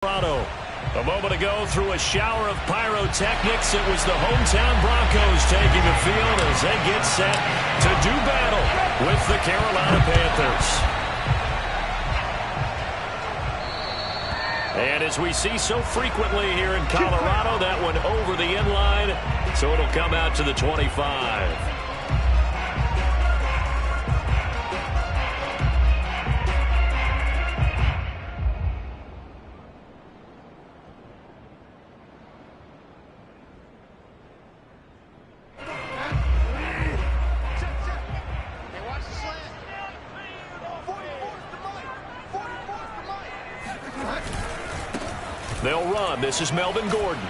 A moment ago, through a shower of pyrotechnics, it was the hometown Broncos taking the field as they get set to do battle with the Carolina Panthers. And as we see so frequently here in Colorado, that one over the end line, so it'll come out to the 25. They'll run. This is Melvin Gordon.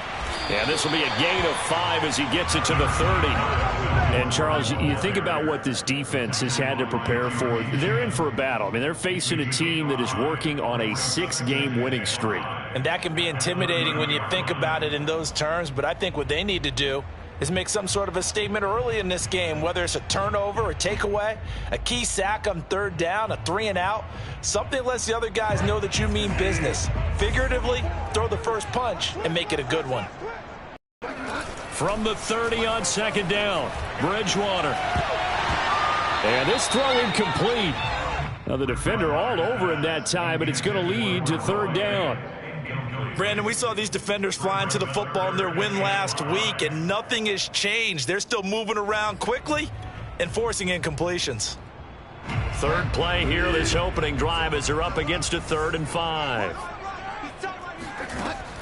And this will be a gain of 5 as he gets it to the 30. And, Charles, you think about what this defense has had to prepare for. They're in for a battle. I mean, they're facing a team that is working on a 6-game winning streak. And that can be intimidating when you think about it in those terms. But I think what they need to do is make some sort of a statement early in this game, whether it's a turnover, a takeaway, a key sack on third down, a 3-and-out, something lets the other guys know that you mean business. Figuratively, throw the first punch and make it a good one. From the 30 on second down, Bridgewater. And this throw incomplete. Now the defender all over him that time, but it's going to lead to third down. Brandon, we saw these defenders flying to the football in their win last week, and nothing has changed. They're still moving around quickly and forcing incompletions. Third play here, this opening drive, as they're up against a 3rd and 5.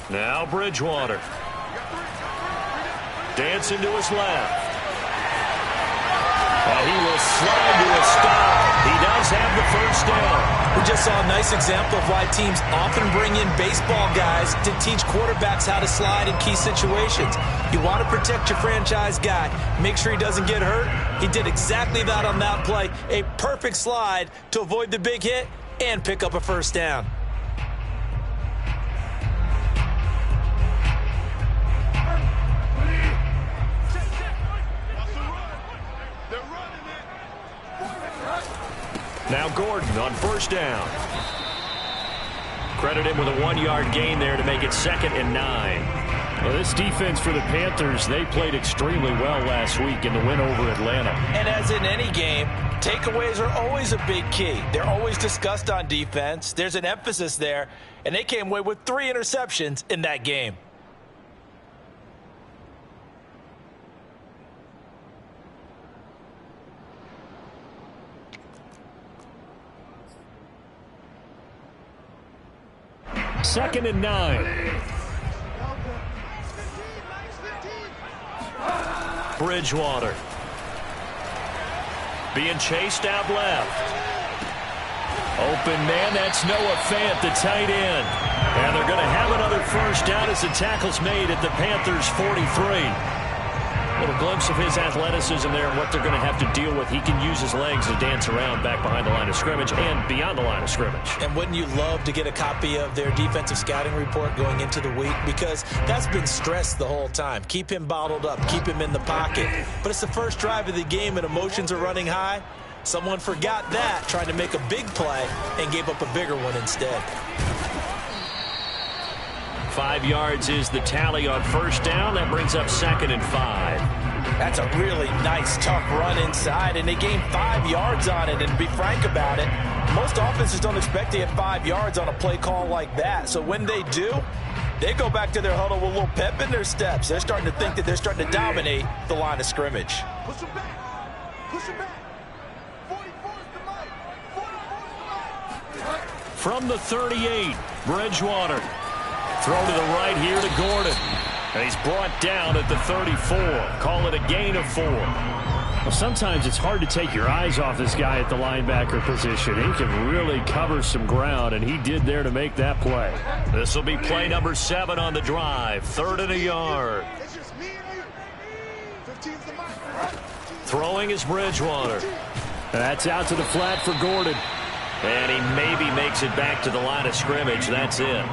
Now Bridgewater. Dancing to his left. And he will slide to a stop. He does have the first down. We just saw a nice example of why teams often bring in baseball guys to teach quarterbacks how to slide in key situations. You want to protect your franchise guy. Make sure he doesn't get hurt. He did exactly that on that play. A perfect slide to avoid the big hit and pick up a first down. Now Gordon on first down. Credit him with a 1-yard gain there to make it 2nd and 9. Well, this defense for the Panthers, they played extremely well last week in the win over Atlanta. And as in any game, takeaways are always a big key. They're always discussed on defense. There's an emphasis there, and they came away with 3 interceptions in that game. Second and 9. Bridgewater. Being chased out left. Open man, that's Noah Fant, the tight end. And they're going to have another first down as the tackle's made at the Panthers' 43. A little glimpse of his athleticism there and what they're going to have to deal with. He can use his legs to dance around back behind the line of scrimmage and beyond the line of scrimmage. And wouldn't you love to get a copy of their defensive scouting report going into the week? Because that's been stressed the whole time. Keep him bottled up. Keep him in the pocket. But it's the first drive of the game and emotions are running high. Someone forgot that, trying to make a big play, and gave up a bigger one instead. 5 yards is the tally on first down. That brings up 2nd and 5. That's a really nice, tough run inside, and they gained 5 yards on it. And to be frank about it, most offenses don't expect to get 5 yards on a play call like that. So when they do, they go back to their huddle with a little pep in their steps. They're starting to think that they're starting to dominate the line of scrimmage. Push them back. Push them back. 44 is the mic. From the 38, Bridgewater. Throw to the right here to Gordon. And he's brought down at the 34. Call it a gain of 4. Well, sometimes it's hard to take your eyes off this guy at the linebacker position. He can really cover some ground, and he did there to make that play. This will be play number 7 on the drive. 3rd and a yard. Throwing is Bridgewater. That's out to the flat for Gordon. And he maybe makes it back to the line of scrimmage. That's it.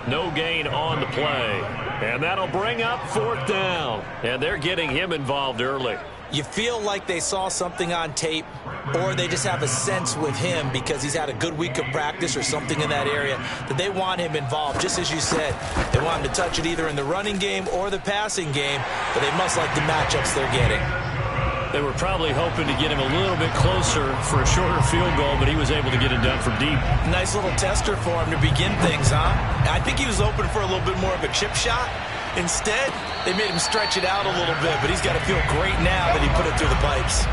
No gain on the play. And that'll bring up 4th down. And they're getting him involved early. You feel like they saw something on tape, or they just have a sense with him because he's had a good week of practice or something in that area that they want him involved. Just as you said, they want him to touch it either in the running game or the passing game, but they must like the matchups they're getting. They were probably hoping to get him a little bit closer for a shorter field goal, but he was able to get it done from deep. Nice little tester for him to begin things, huh? I think he was open for a little bit more of a chip shot. Instead, they made him stretch it out a little bit, but he's got to feel great now that he put it through the pipes.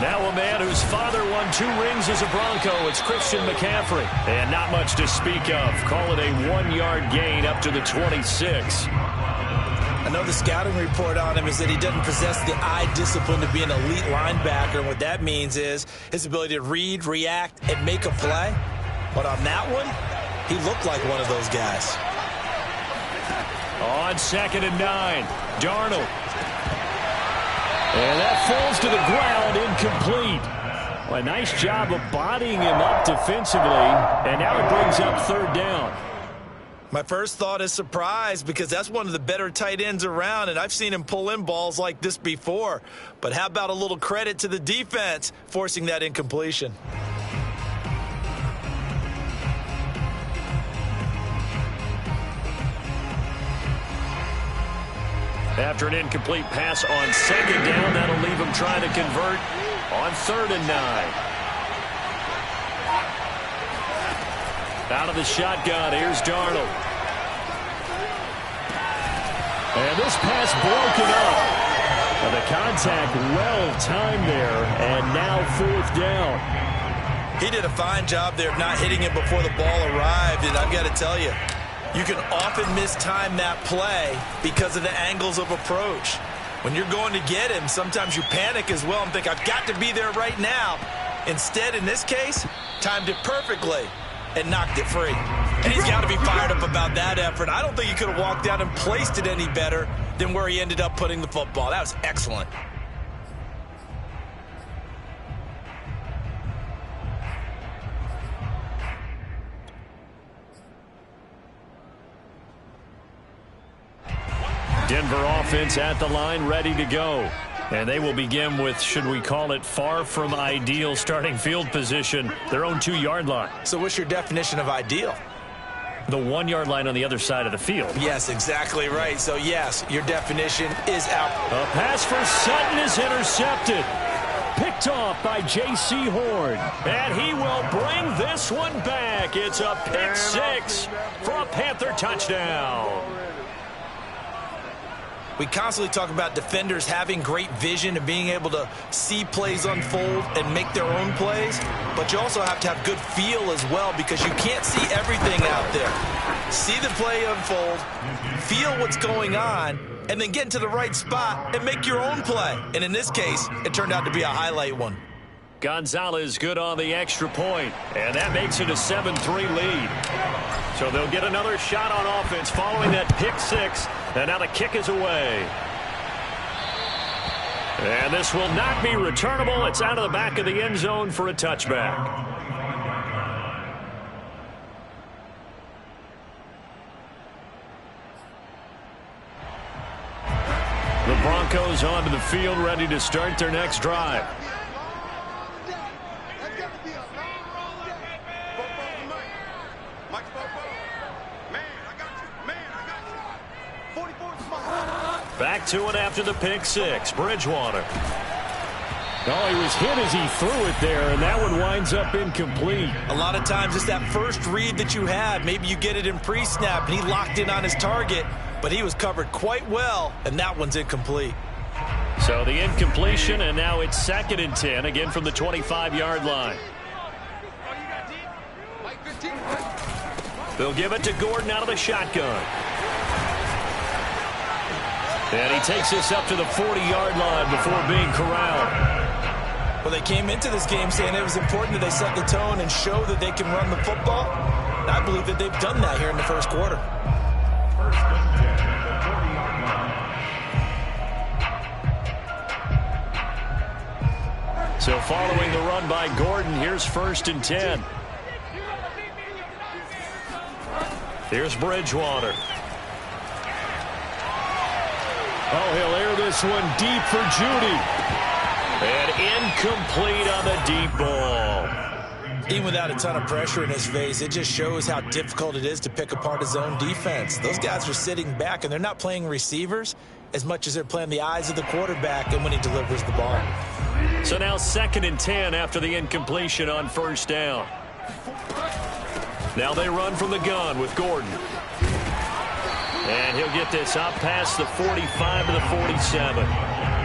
Now a man whose father won 2 rings as a Bronco, it's Christian McCaffrey. And not much to speak of. Call it a 1-yard gain up to the 26. I know the scouting report on him is that he doesn't possess the eye discipline to be an elite linebacker. And what that means is his ability to read, react, and make a play. But on that one, he looked like one of those guys. On 2nd and 9, Darnold. And that falls to the ground, incomplete. Well, a nice job of bodying him up defensively, and now it brings up 3rd down. My first thought is surprise because that's one of the better tight ends around, and I've seen him pull in balls like this before. But how about a little credit to the defense forcing that incompletion? After an incomplete pass on 2nd down, that'll leave him trying to convert on 3rd and 9. Out of the shotgun, here's Darnold. And this pass broken up. But the contact well-timed there, and now 4th down. He did a fine job there of not hitting him before the ball arrived, and I've got to tell you, you can often mistime that play because of the angles of approach. When you're going to get him, sometimes you panic as well and think, I've got to be there right now. Instead, in this case, timed it perfectly and knocked it free. And he's got to be fired up about that effort. I don't think he could have walked out and placed it any better than where he ended up putting the football. That was excellent. Denver offense at the line, ready to go. And they will begin with, should we call it, far from ideal starting field position, their own 2-yard line. So what's your definition of ideal? The 1-yard line on the other side of the field. Yes, exactly right. So, yes, your definition is out. A pass for Sutton is intercepted. Picked off by J.C. Horn. And he will bring this one back. It's a pick 6 for a Panther touchdown. We constantly talk about defenders having great vision and being able to see plays unfold and make their own plays, but you also have to have good feel as well because you can't see everything out there. See the play unfold, feel what's going on, and then get into the right spot and make your own play. And in this case, it turned out to be a highlight one. Gonzalez good on the extra point, and that makes it a 7-3 lead. So they'll get another shot on offense following that pick 6, and now the kick is away. And this will not be returnable. It's out of the back of the end zone for a touchback. The Broncos onto the field, ready to start their next drive. Back to it after the pick 6. Bridgewater. Oh, he was hit as he threw it there, and that one winds up incomplete. A lot of times it's that first read that you have. Maybe you get it in pre-snap, and he locked in on his target, but he was covered quite well, and that one's incomplete. So the incompletion, and now it's 2nd and 10, again from the 25-yard line. They'll give it to Gordon out of the shotgun. And he takes this up to the 40-yard line before being corralled. Well, they came into this game saying it was important that they set the tone and show that they can run the football. And I believe that they've done that here in the first quarter. So following the run by Gordon, here's 1st and 10. Here's Bridgewater. Oh, he'll air this one deep for Judy. And incomplete on the deep ball. Even without a ton of pressure in his face, it just shows how difficult it is to pick apart his own defense. Those guys are sitting back, and they're not playing receivers as much as they're playing the eyes of the quarterback and when he delivers the ball. So now 2nd and 10 after the incompletion on 1st down. Now they run from the gun with Gordon. And he'll get this out past the 45 to the 47.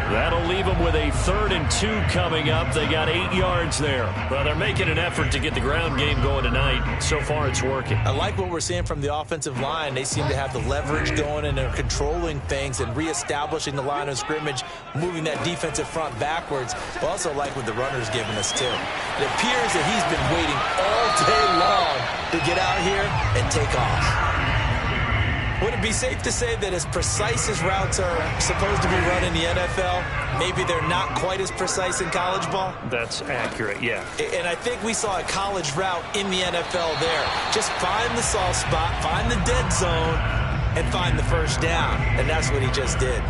That'll leave them with a 3rd and 2 coming up. They got 8 yards there. Well, they're making an effort to get the ground game going tonight. So far, it's working. I like what we're seeing from the offensive line. They seem to have the leverage going, and they're controlling things and reestablishing the line of scrimmage, moving that defensive front backwards. But also like what the runner's giving us, too. It appears that he's been waiting all day long to get out here and take off. Would it be safe to say that as precise as routes are supposed to be run in the NFL, maybe they're not quite as precise in college ball? That's accurate, yeah. And I think we saw a college route in the NFL there. Just find the soft spot, find the dead zone, and find the 1st down. And that's what he just did.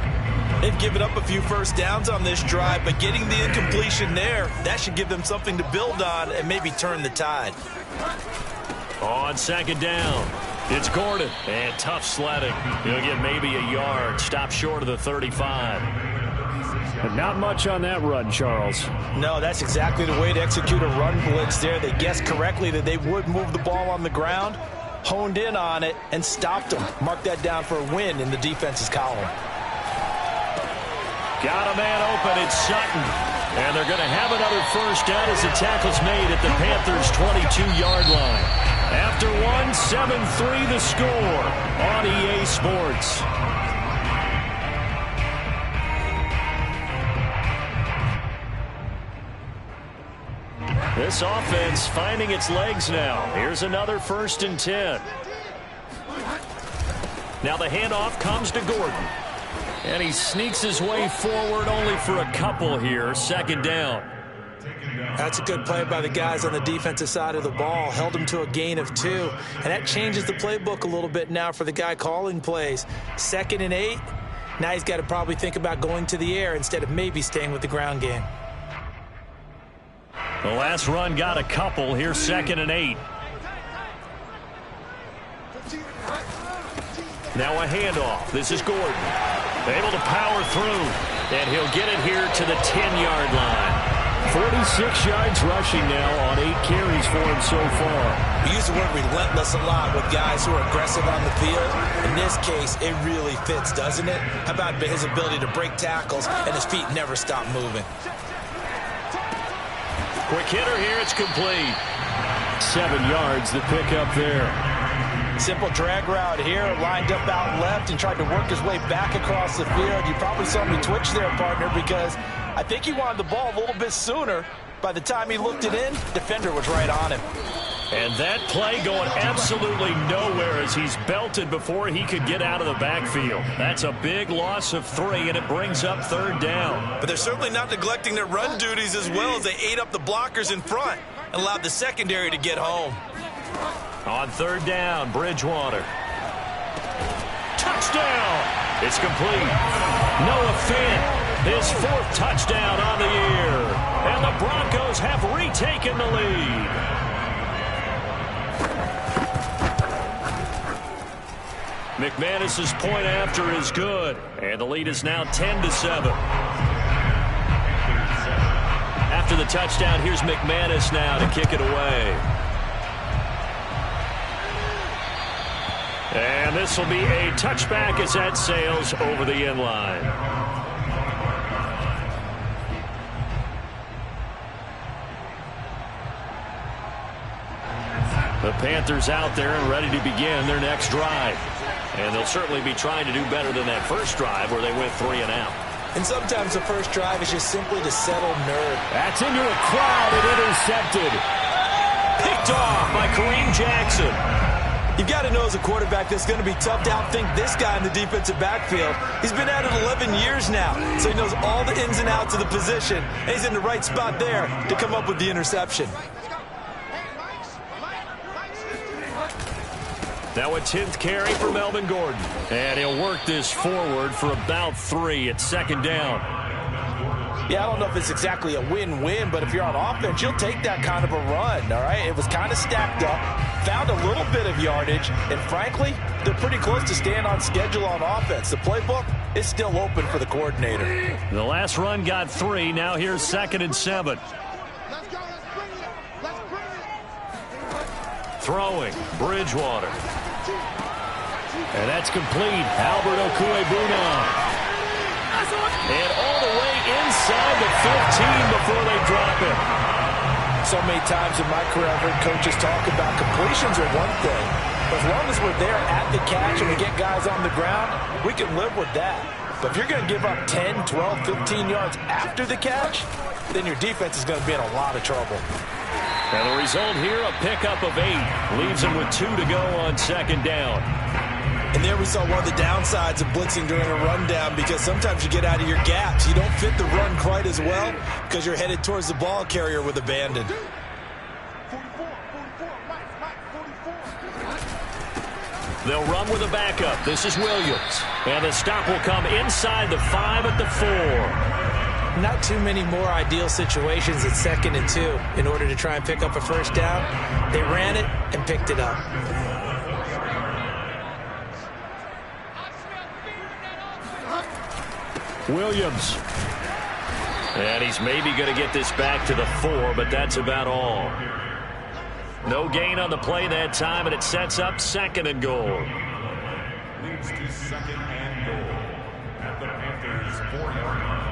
They've given up a few 1st downs on this drive, but getting the incompletion there, that should give them something to build on and maybe turn the tide. On 2nd down, it's Gordon. And tough sledding. He'll get maybe a yard. Stop short of the 35. But not much on that run, Charles. No, that's exactly the way to execute a run blitz there. They guessed correctly that they would move the ball on the ground, honed in on it, and stopped them. Mark that down for a win in the defense's column. Got a man open. It's Sutton. And they're going to have another 1st down as the tackle's made at the Panthers' 22-yard line. After 7-3 the score on EA Sports. This offense finding its legs now. Here's another 1st and 10. Now the handoff comes to Gordon. And he sneaks his way forward only for a couple here. 2nd down. That's a good play by the guys on the defensive side of the ball. Held him to a gain of 2. And that changes the playbook a little bit now for the guy calling plays. 2nd and 8. Now he's got to probably think about going to the air instead of maybe staying with the ground game. The last run got a couple. Here's 2nd and 8. Now a handoff. This is Gordon. Able to power through. And he'll get it here to the 10-yard line. 46 yards rushing now on 8 carries for him so far. We use the word relentless a lot with guys who are aggressive on the field. In this case, it really fits, doesn't it? How about his ability to break tackles and his feet never stop moving? Quick hitter here. It's complete. 7 yards the pick up there. Simple drag route here, lined up out left and tried to work his way back across the field. You probably saw me twitch there, partner, because I think he wanted the ball a little bit sooner. By the time he looked it in, defender was right on him. And that play going absolutely nowhere as he's belted before he could get out of the backfield. That's a big loss of 3, and it brings up 3rd down. But they're certainly not neglecting their run duties as well as they ate up the blockers in front and allowed the secondary to get home. On 3rd down, Bridgewater. Touchdown! It's complete. Noah Fant, his 4th touchdown on the year. And the Broncos have retaken the lead. McManus's point after is good. And the lead is now 10-7. After the touchdown, here's McManus now to kick it away. And this will be a touchback as that sails over the end line. The Panthers out there and ready to begin their next drive. And they'll certainly be trying to do better than that first drive where they went 3 and out. And sometimes the first drive is just simply to settle nerve. That's into a crowd and intercepted. Picked off by Kareem Jackson. You've got to know as a quarterback that's going to be tough to outthink this guy in the defensive backfield. He's been at it 11 years now, so he knows all the ins and outs of the position, and he's in the right spot there to come up with the interception. Now a 10th carry for Melvin Gordon. And he'll work this forward for about 3 at second down. Yeah, I don't know if it's exactly a win-win, but if you're on offense, you'll take that kind of a run, all right? It was kind of stacked up, found a little bit of yardage, and frankly, they're pretty close to staying on schedule on offense. The playbook is still open for the coordinator. The last run got 3. Now here's 2nd and 7. Let's go. Let's bring it. Let's bring it. Throwing, Bridgewater. And that's complete. Albert Okuebuna. And all the way inside the 15 before they drop it. So many times in my career I've heard coaches talk about completions are one thing. But as long as we're there at the catch and we get guys on the ground, we can live with that. But if you're going to give up 10, 12, 15 yards after the catch, then your defense is going to be in a lot of trouble. And the result here, a pickup of 8. Leaves them with 2 to go on second down. And there we saw one of the downsides of blitzing during a rundown, because sometimes you get out of your gaps. You don't fit the run quite as well because you're headed towards the ball carrier with abandon. 44, Mike, 44. They'll run with a backup. This is Williams. And the stop will come inside the 5 at the 4. Not too many more ideal situations at 2nd and 2 in order to try and pick up a first down. They ran it and picked it up. Williams. And he's maybe going to get this back to the 4, but that's about all. No gain on the play that time, and it sets up 2nd and goal. Leads to 2nd and goal at the Panthers' 4-yard line.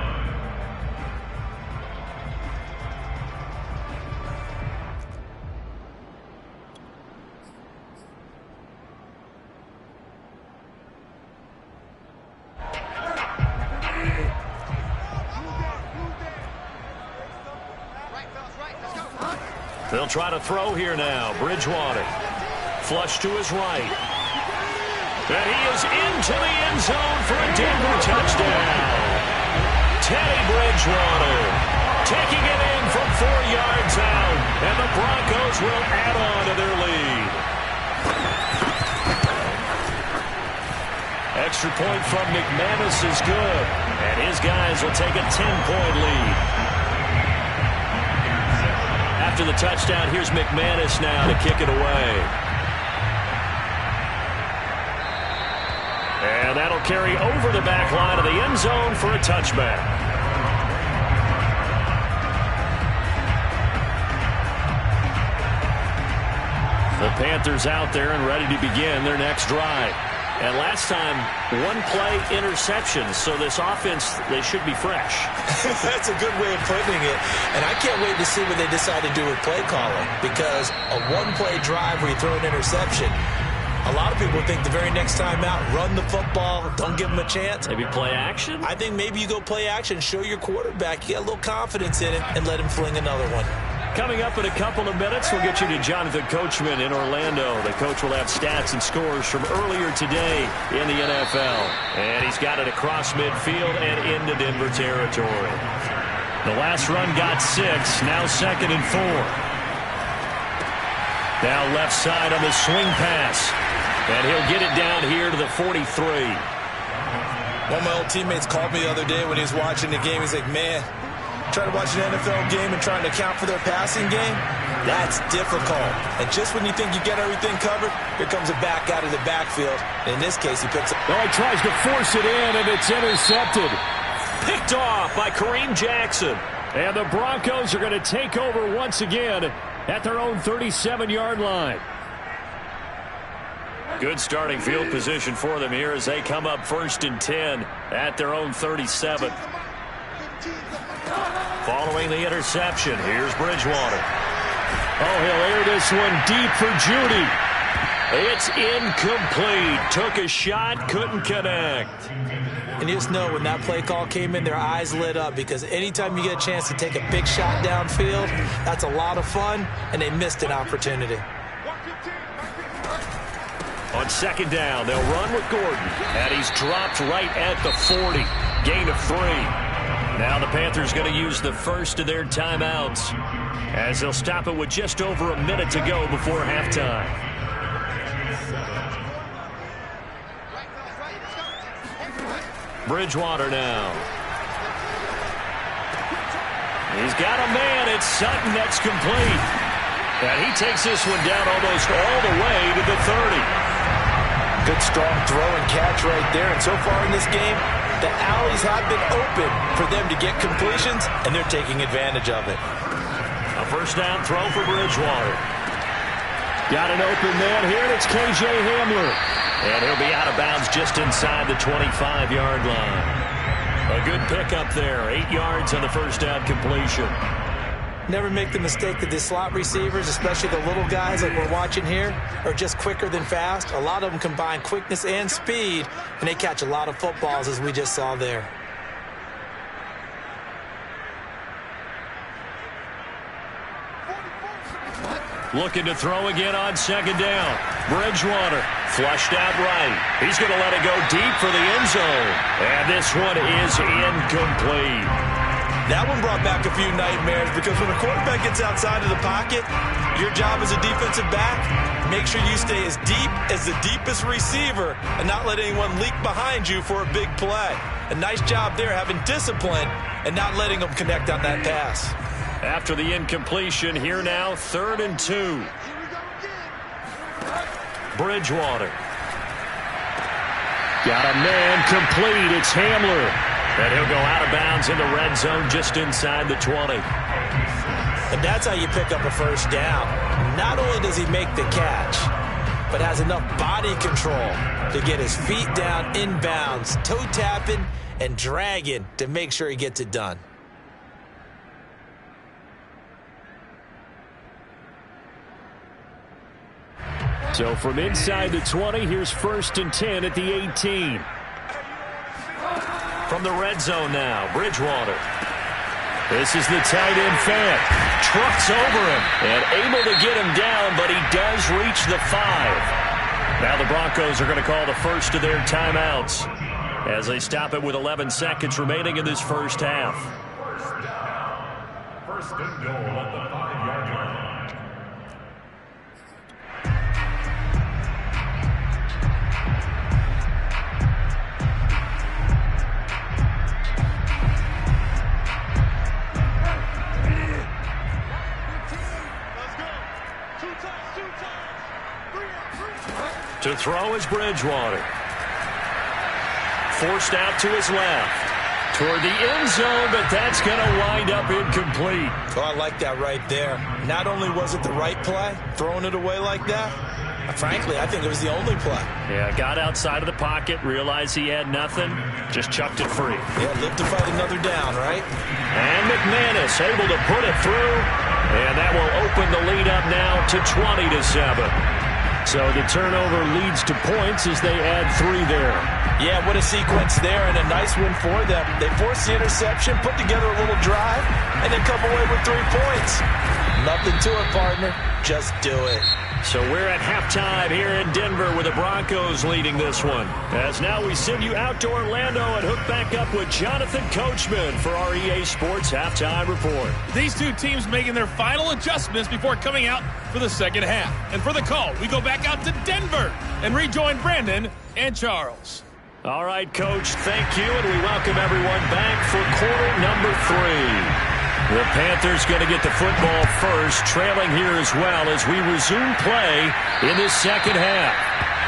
They'll try to throw here now. Bridgewater. Flush to his right. And he is into the end zone for a Denver touchdown. Teddy Bridgewater taking it in from 4 yards out. And the Broncos will add on to their lead. Extra point from McManus is good. And his guys will take a 10-point lead. After the touchdown, here's McManus now to kick it away. And that'll carry over the back line of the end zone for a touchback. The Panthers out there and ready to begin their next drive. And last time, 1-play interception, so this offense, they should be fresh. That's a good way of putting it. And I can't wait to see what they decide to do with play calling, because a 1-play drive where you throw an interception, a lot of people think the very next time out, run the football, don't give them a chance. Maybe play action? I think maybe you go play action, show your quarterback, you get a little confidence in it, and let him fling another one. Coming up in a couple of minutes, we'll get you to Jonathan Coachman in Orlando. The coach will have stats and scores from earlier today in the NFL. And he's got it across midfield and into Denver territory. The last run got 6, now 2nd and 4. Now left side on the swing pass. And he'll get it down here to the 43. One of my old teammates called me the other day when he was watching the game. He's like, man, trying to watch an NFL game and trying to account for their passing game, that's difficult. And just when you think you get everything covered, here comes a back out of the backfield. In this case, he picks up. Well, he tries to force it in, and it's intercepted. Picked off by Kareem Jackson. And the Broncos are going to take over once again at their own 37-yard line. Good starting field position for them here as they come up 1st and 10 at their own 37. Following the interception, here's Bridgewater. Oh, he'll air this one deep for Judy. It's incomplete. Took a shot, couldn't connect. And you just know when that play call came in, their eyes lit up, because anytime you get a chance to take a big shot downfield, that's a lot of fun, and they missed an opportunity. On second down, they'll run with Gordon. And he's dropped right at the 40. Gain of 3. Now the Panthers going to use the first of their timeouts as they'll stop it with just over a minute to go before halftime. Bridgewater now. He's got a man. It's Sutton. That's complete. And he takes this one down almost all the way to the 30. Good strong throw and catch right there. And so far in this game, the alleys have been open for them to get completions, and they're taking advantage of it. A first down throw for Bridgewater. Got an open man here, and it's K.J. Hamler. And he'll be out of bounds just inside the 25-yard line. A good pickup there. 8 yards on the first down completion. Never make the mistake that the slot receivers, especially the little guys like we're watching here, are just quicker than fast. A lot of them combine quickness and speed, and they catch a lot of footballs, as we just saw there. Looking to throw again on second down. Bridgewater flushed out right. He's going to let it go deep for the end zone. And this one is incomplete. That one brought back a few nightmares because when a quarterback gets outside of the pocket, your job as a defensive back, make sure you stay as deep as the deepest receiver and not let anyone leak behind you for a big play. A nice job there having discipline and not letting them connect on that pass. After the incompletion, here now, 3rd and 2. Bridgewater. Got a man complete. It's Hamler. And he'll go out of bounds in the red zone just inside the 20. And that's how you pick up a first down. Not only does he make the catch, but has enough body control to get his feet down inbounds, toe tapping and dragging to make sure he gets it done. So from inside the 20, here's 1st and 10 at the 18. From the red zone now, Bridgewater. This is the tight end fan. Trucks over him and able to get him down, but he does reach the 5. Now the Broncos are going to call the first of their timeouts as they stop it with 11 seconds remaining in this first half. First and goal at the 5-yard line. To throw is Bridgewater. Forced out to his left. Toward the end zone, but that's going to wind up incomplete. Oh, I like that right there. Not only was it the right play, throwing it away like that, frankly, I think it was the only play. Yeah, got outside of the pocket, realized he had nothing, just chucked it free. Yeah, live to fight another down, right? And McManus able to put it through, and that will open the lead up now to 20-7. So the turnover leads to points as they add 3 there. Yeah, what a sequence there, and a nice one for them. They forced the interception, put together a little drive, and then come away with 3 points. Nothing to it, partner. Just do it. So we're at halftime here in Denver with the Broncos leading this one. As now we send you out to Orlando and hook back up with Jonathan Coachman for our EA Sports Halftime Report. These two teams making their final adjustments before coming out for the second half. And for the call, we go back out to Denver and rejoin Brandon and Charles. All right, Coach, thank you, and we welcome everyone back for quarter number 3. The Panthers going to get the football first, trailing here as well as we resume play in this second half.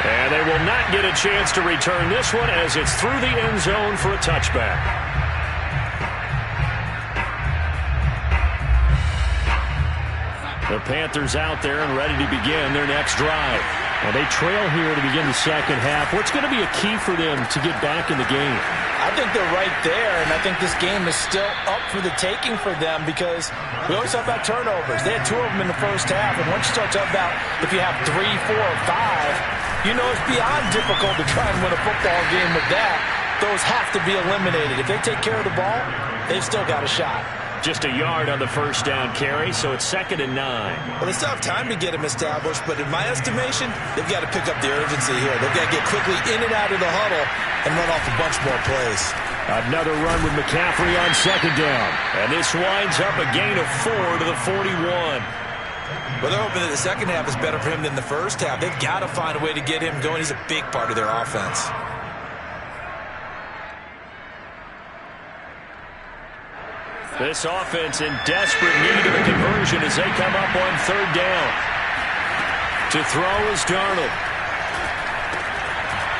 And they will not get a chance to return this one as it's through the end zone for a touchback. The Panthers out there and ready to begin their next drive. And they trail here to begin the second half. What's going to be a key for them to get back in the game? I think they're right there, and I think this game is still up for the taking for them because we always talk about turnovers. They had 2 of them in the first half, and once you start talking about if you have 3, 4, or 5, you know it's beyond difficult to try and win a football game with that. Those have to be eliminated. If they take care of the ball, they've still got a shot. Just a yard on the first down carry, so it's 2nd and 9. Well, they still have time to get him established, but in my estimation, they've got to pick up the urgency here. They've got to get quickly in and out of the huddle and run off a bunch more plays. Another run with McCaffrey on 2nd down. And this winds up a gain of 4 to the 41. Well, they're hoping that the second half is better for him than the first half. They've got to find a way to get him going. He's a big part of their offense. This offense in desperate need of a conversion as they come up on 3rd down. To throw is Darnold.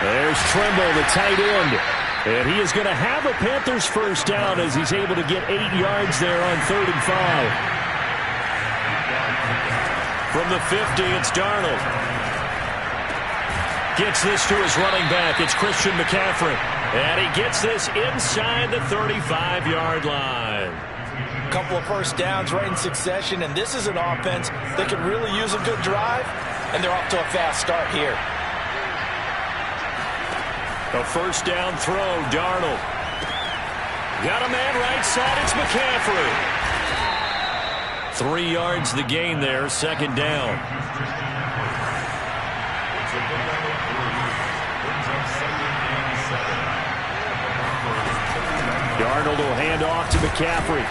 There's Trimble, the tight end. And he is going to have a Panthers first down as he's able to get 8 yards there on 3rd and 5. From the 50, it's Darnold. Gets this to his running back. It's Christian McCaffrey. And he gets this inside the 35-yard line. A couple of first downs right in succession, and this is an offense that could really use a good drive, and they're off to a fast start here. A first down throw, Darnold. Got a man right side, it's McCaffrey. 3 yards the gain there, 2nd down. Darnold will hand off to McCaffrey.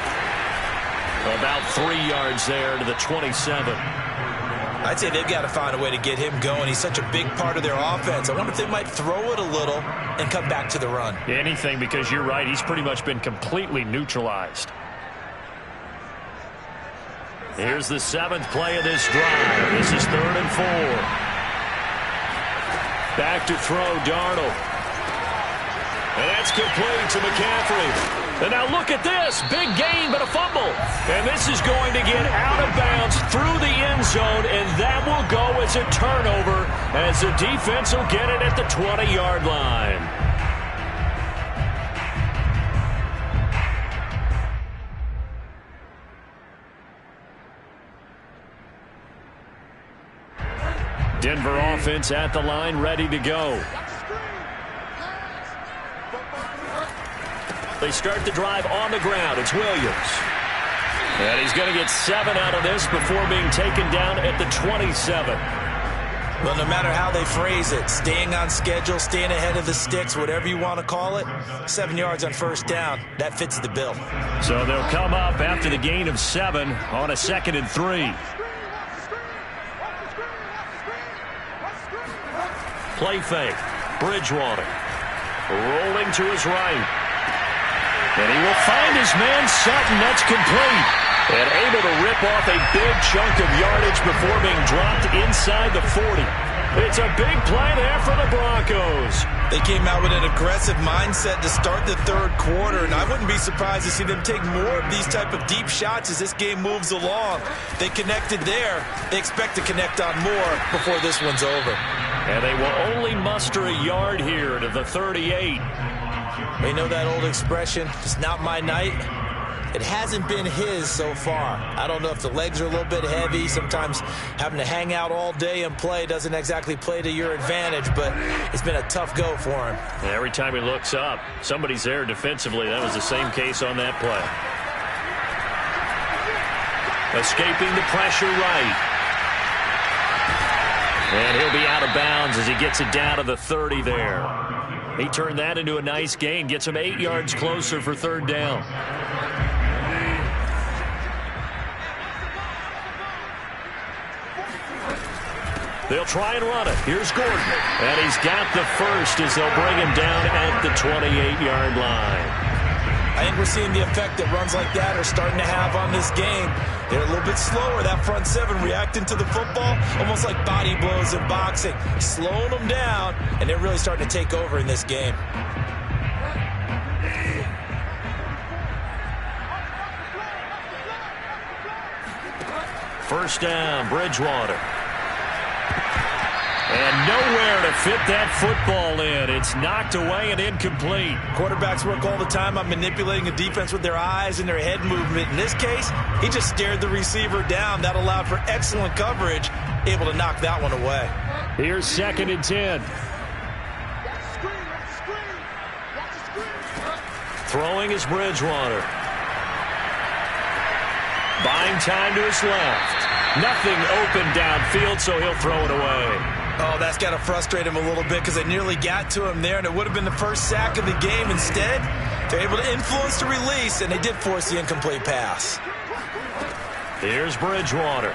About 3 yards there to the 27. I'd say they've got to find a way to get him going. He's such a big part of their offense. I wonder if they might throw it a little and come back to the run. Anything, because you're right. He's pretty much been completely neutralized. Here's the 7th play of this drive. This is 3rd and 4. Back to throw, Darnold. And that's complete to McCaffrey. And now look at this. Big gain, but a fumble. And this is going to get out of bounds through the end zone, and that will go as a turnover as the defense will get it at the 20-yard line. Denver offense at the line, ready to go. They start the drive on the ground. It's Williams. And he's going to get 7 out of this before being taken down at the 27. Well, no matter how they phrase it, staying on schedule, staying ahead of the sticks, whatever you want to call it, 7 yards on first down, that fits the bill. So they'll come up after the gain of 7 on a 2nd and 3. Play fake. Bridgewater. Rolling to his right. And he will find his man Sutton. That's complete. And able to rip off a big chunk of yardage before being dropped inside the 40. It's a big play there for the Broncos. They came out with an aggressive mindset to start the 3rd quarter, and I wouldn't be surprised to see them take more of these type of deep shots as this game moves along. They connected there. They expect to connect on more before this one's over. And they will only muster a yard here to the 38. You know that old expression, it's not my night? It hasn't been his so far. I don't know if the legs are a little bit heavy. Sometimes having to hang out all day and play doesn't exactly play to your advantage, but it's been a tough go for him. And every time he looks up, somebody's there defensively. That was the same case on that play. Escaping the pressure right. And he'll be out of bounds as he gets it down to the 30 there. He turned that into a nice gain, gets him 8 yards closer for 3rd down. They'll try and run it. Here's Gordon. And he's got the first as they'll bring him down at the 28-yard line. I think we're seeing the effect that runs like that are starting to have on this game. They're a little bit slower, that front 7 reacting to the football, almost like body blows in boxing, slowing them down, and they're really starting to take over in this game. First down, Bridgewater. And nowhere to fit that football in. It's knocked away and incomplete. Quarterbacks work all the time on manipulating a defense with their eyes and their head movement. In this case, he just stared the receiver down. That allowed for excellent coverage, able to knock that one away. Here's 2nd and 10. Throwing is Bridgewater. Buying time to his left. Nothing open downfield, so he'll throw it away. Oh, that's got to frustrate him a little bit because they nearly got to him there, and it would have been the first sack of the game. Instead, they're able to influence the release, and they did force the incomplete pass. Here's Bridgewater.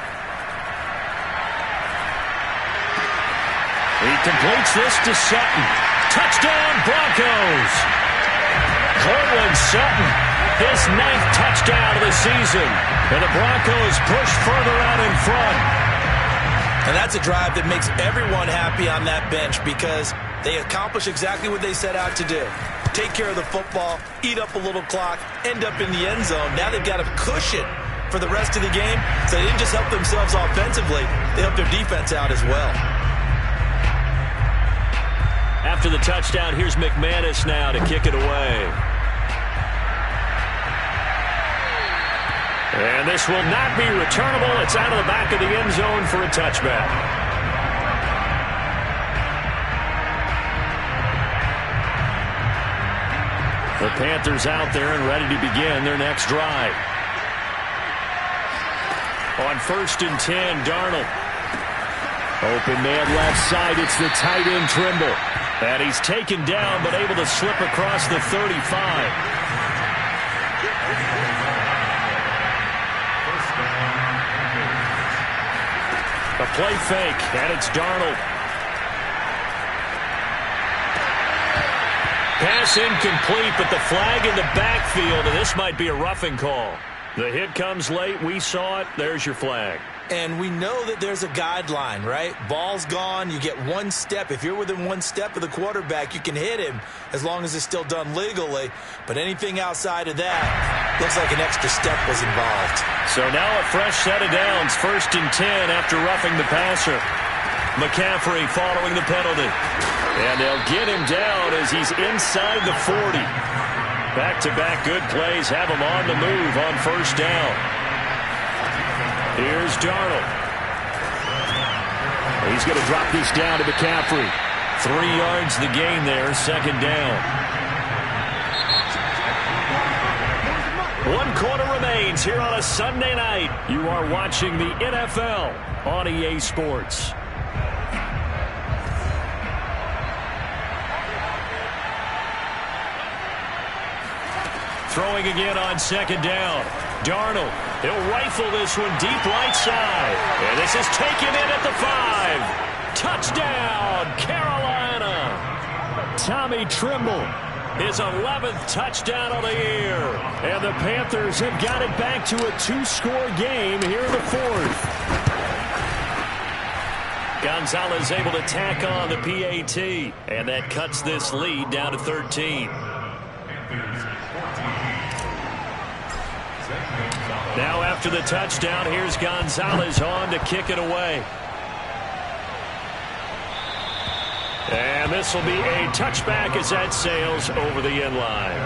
He completes this to Sutton. Touchdown, Broncos. Cortland Sutton, his 9th touchdown of the season. And the Broncos push further out in front. And that's a drive that makes everyone happy on that bench because they accomplish exactly what they set out to do. Take care of the football, eat up a little clock, end up in the end zone. Now they've got a cushion for the rest of the game. So they didn't just help themselves offensively, they helped their defense out as well. After the touchdown, here's McManus now to kick it away. And this will not be returnable. It's out of the back of the end zone for a touchback. The Panthers out there and ready to begin their next drive. On 1st and 10, Darnold. Open man left side. It's the tight end Trimble. And he's taken down but able to slip across the 35. A play fake, and it's Darnold. Pass incomplete, but the flag in the backfield, and this might be a roughing call. The hit comes late. We saw it. There's your flag. And we know that there's a guideline, right? Ball's gone. You get one step. If you're within one step of the quarterback, you can hit him as long as it's still done legally. But anything outside of that looks like an extra step was involved. So now a fresh set of downs. 1st and 10 after roughing the passer. McCaffrey following the penalty. And they'll get him down as he's inside the 40. Back-to-back good plays have him on the move on 1st down. Here's Darnold. He's going to drop this down to McCaffrey. 3 yards the gain there, 2nd down. 1 quarter remains here on a Sunday night. You are watching the NFL on EA Sports. Throwing again on 2nd down. Darnold, he'll rifle this one deep right side. And this is taken in at the 5. Touchdown, Carolina. Tommy Trimble, his 11th touchdown of the year. And the Panthers have got it back to a 2-score game here in the 4th. Gonzalez able to tack on the PAT. And that cuts this lead down to 13. Now after the touchdown, here's Gonzalez on to kick it away. And this will be a touchback as that sails over the end line.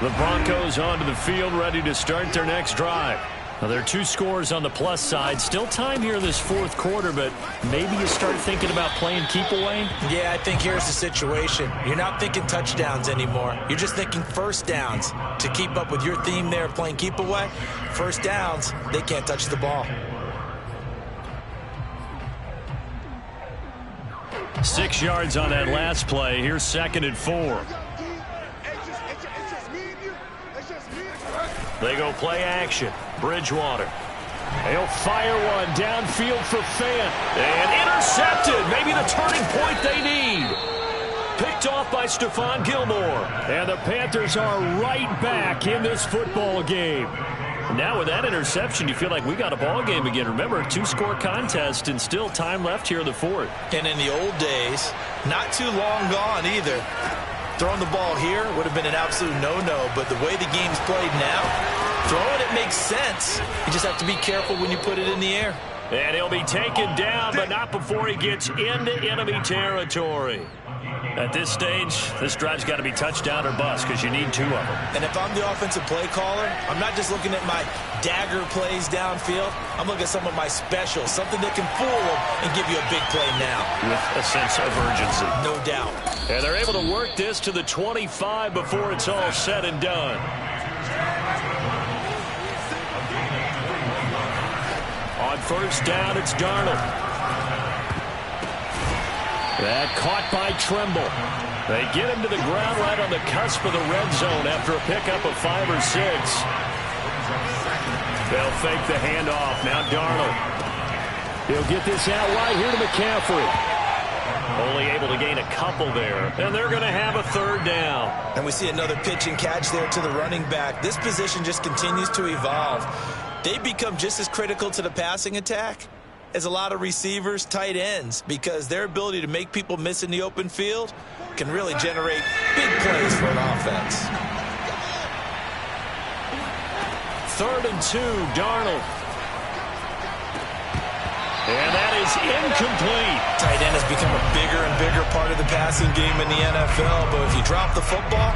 The Broncos onto the field ready to start their next drive. Now, there are 2 scores on the plus side. Still time here in this 4th quarter, but maybe you start thinking about playing keep away? Yeah, I think here's the situation. You're not thinking touchdowns anymore. You're just thinking 1st downs. To keep up with your theme there of playing keep away, 1st downs, they can't touch the ball. 6 yards on that last play. Here's 2nd and 4. They go play action. Bridgewater. He'll fire one downfield for Fant. And intercepted. Maybe the turning point they need. Picked off by Stephon Gilmore. And the Panthers are right back in this football game. Now with that interception, you feel like we got a ball game again. Remember, 2-score contest and still time left here in the 4th. And in the old days, not too long gone either. Throwing the ball here would have been an absolute no-no, but the way the game's played now, throwing it makes sense. You just have to be careful when you put it in the air. And he'll be taken down, but not before he gets into enemy territory. At this stage, this drive's got to be touchdown or bust because you need 2 of them. And if I'm the offensive play caller, I'm not just looking at my dagger plays downfield. I'm looking at some of my specials, something that can fool them and give you a big play now. With a sense of urgency. No doubt. And they're able to work this to the 25 before it's all said and done. On first down, it's Darnold. That caught by Trimble. They get him to the ground right on the cusp of the red zone after a pickup of 5 or 6. They'll fake the handoff. Now Darnold. He'll get this out wide here to McCaffrey. Only able to gain a couple there. And they're going to have a 3rd down. And we see another pitch and catch there to the running back. This position just continues to evolve. They become just as critical to the passing attack as a lot of receivers, tight ends, because their ability to make people miss in the open field can really generate big plays for an offense. 3rd and 2, Darnold. And that is incomplete. Tight end has become a bigger and bigger part of the passing game in the NFL, but if you drop the football,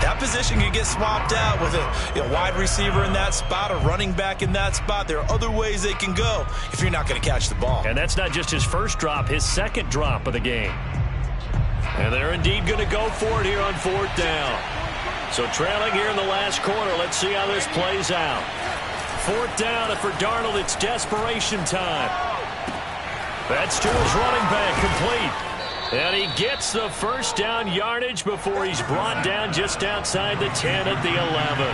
that position can get swapped out with a wide receiver in that spot, a running back in that spot. There are other ways they can go if you're not going to catch the ball. And that's not just his first drop, his 2nd drop of the game. And they're indeed going to go for it here on 4th down. So trailing here in the last quarter, let's see how this plays out. 4th down, and for Darnold, it's desperation time. That's to his running back, complete. And he gets the first down yardage before he's brought down just outside the 10 at the 11.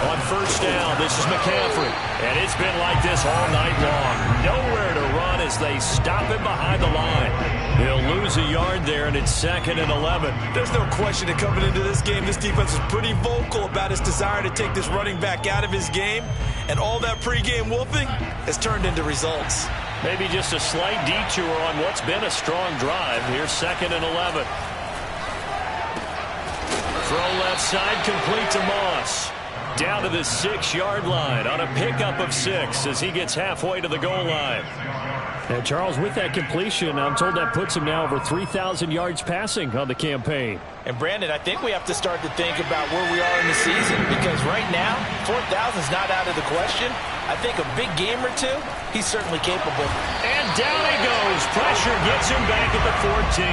On first down, this is McCaffrey. And it's been like this all night long. Nowhere to run as they stop him behind the line. He'll lose a yard there, and it's 2nd and 11. There's no question that coming into this game, this defense is pretty vocal about its desire to take this running back out of his game. And all that pregame wolfing has turned into results. Maybe just a slight detour on what's been a strong drive. Here's 2nd and 11. Throw left side, complete to Moss. Down to the 6-yard line on a pickup of 6 as he gets halfway to the goal line. And Charles, with that completion, I'm told that puts him now over 3,000 yards passing on the campaign. And Brandon, I think we have to start to think about where we are in the season, because right now, 4,000 is not out of the question. I think a big game or 2, he's certainly capable. And down he goes. Pressure gets him back at the 14.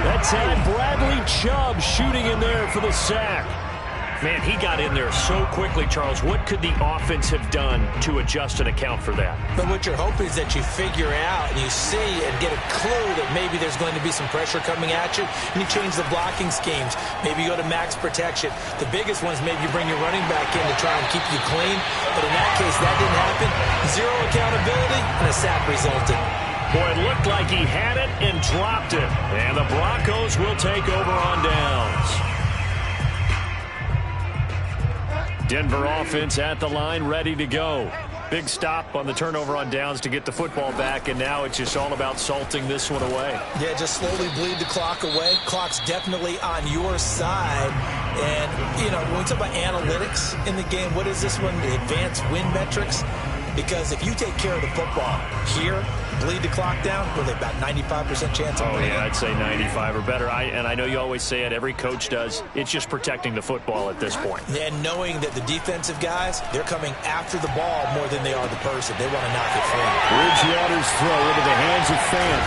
That time, Bradley Chubb shooting in there for the sack. Man, he got in there so quickly, Charles. What could the offense have done to adjust and account for that? But what you're hoping is that you figure out and you see and get a clue that maybe there's going to be some pressure coming at you, and you change the blocking schemes. Maybe you go to max protection. The biggest one is maybe you bring your running back in to try and keep you clean. But in that case, that didn't happen. 0 accountability, and a sack resulted. Boy, it looked like he had it and dropped it. And the Broncos will take over on downs. Denver offense at the line, ready to go. Big stop on the turnover on downs to get the football back, and now it's just all about salting this one away. Yeah, just slowly bleed the clock away. Clock's definitely on your side. And, you know, when we talk about analytics in the game, what is this one? The advanced win metrics? Because if you take care of the football here, bleed the clock down, with about 95% chance of winning. Yeah, I'd say 95 or better. And I know you always say it, every coach does. It's just protecting the football at this point. And knowing that the defensive guys, they're coming after the ball more than they are the person. They want to knock it free. Bridgewater's throw into the hands of Fant.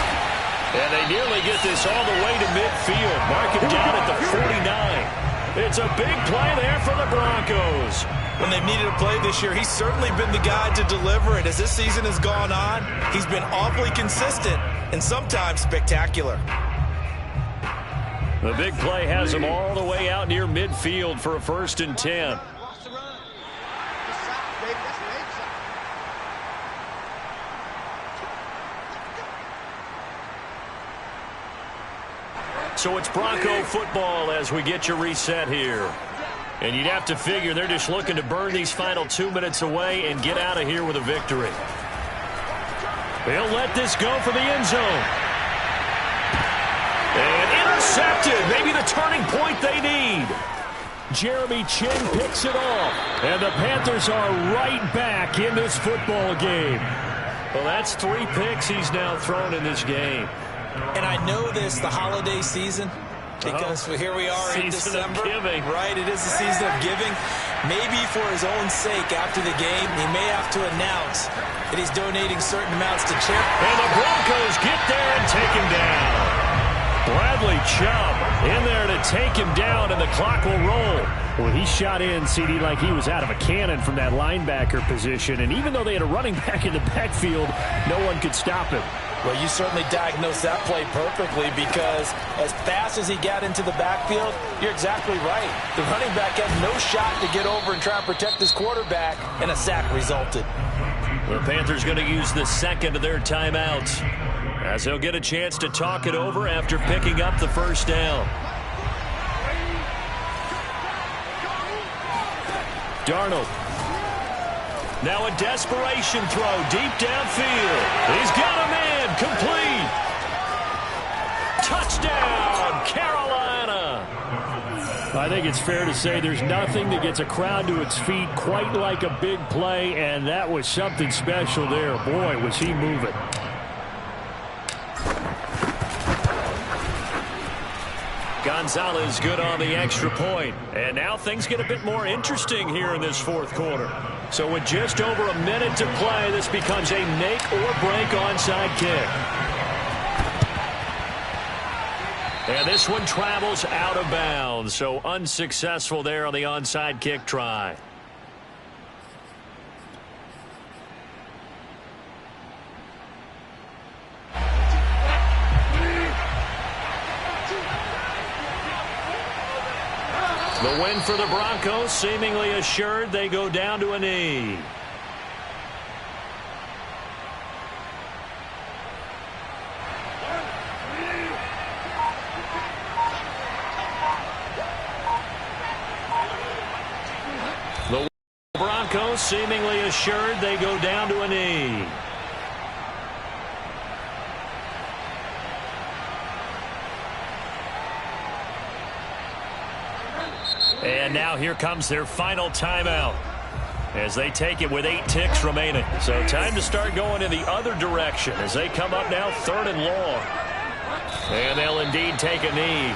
And they nearly get this all the way to midfield. Mark it down at the 49. It's a big play there for the Broncos. When they've needed a play this year, he's certainly been the guy to deliver it. As this season has gone on, he's been awfully consistent and sometimes spectacular. The big play has him all the way out near midfield for a 1st and 10. Lost the run. The sack, baby. That's an 8 sack. So it's Bronco football as we get you reset here. And you'd have to figure they're just looking to burn these final 2 minutes away and get out of here with a victory. They'll let this go for the end zone. And intercepted. Maybe the turning point they need. Jeremy Chin picks it off. And the Panthers are right back in this football game. Well, that's 3 picks he's now thrown in this game. And I know this, the holiday season, because here we are in December. Right, it is the season of giving. Maybe for his own sake after the game, he may have to announce that he's donating certain amounts to charity. And the Broncos get there and take him down. Bradley Chubb in there to take him down, and the clock will roll. Well, he shot in, CD, like he was out of a cannon from that linebacker position. And even though they had a running back in the backfield, no one could stop him. Well, you certainly diagnosed that play perfectly, because as fast as he got into the backfield, you're exactly right. The running back had no shot to get over and try and protect his quarterback, and a sack resulted. The Panthers going to use the second of their timeouts, as they'll get a chance to talk it over after picking up the first down. Darnold. Now a desperation throw deep downfield. He's got a man complete. Touchdown, Carolina. I think it's fair to say there's nothing that gets a crowd to its feet quite like a big play, and that was something special there. Boy, was he moving. Gonzalez good on the extra point. And now things get a bit more interesting here in this fourth quarter. So with just over a minute to play, this becomes a make or break onside kick. And this one travels out of bounds. So unsuccessful there on the onside kick try. The win for the Broncos seemingly assured. They go down to a knee. The Broncos seemingly assured. They go down to a knee. And now here comes their final timeout as they take it with 8 ticks remaining. So time to start going in the other direction as they come up now 3rd and long. And they'll indeed take a knee.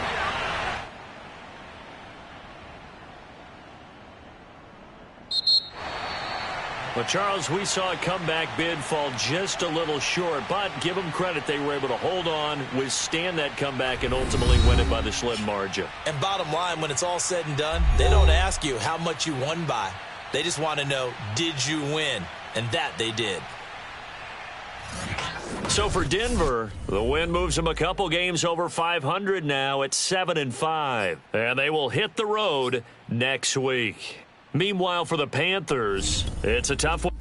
Well, Charles, we saw a comeback bid fall just a little short, but give them credit. They were able to hold on, withstand that comeback, and ultimately win it by the slim margin. And bottom line, when it's all said and done, they don't ask you how much you won by. They just want to know, did you win? And that they did. So for Denver, the win moves them a couple games over 500 now at 7-5. And they will hit the road next week. Meanwhile, for the Panthers, it's a tough one.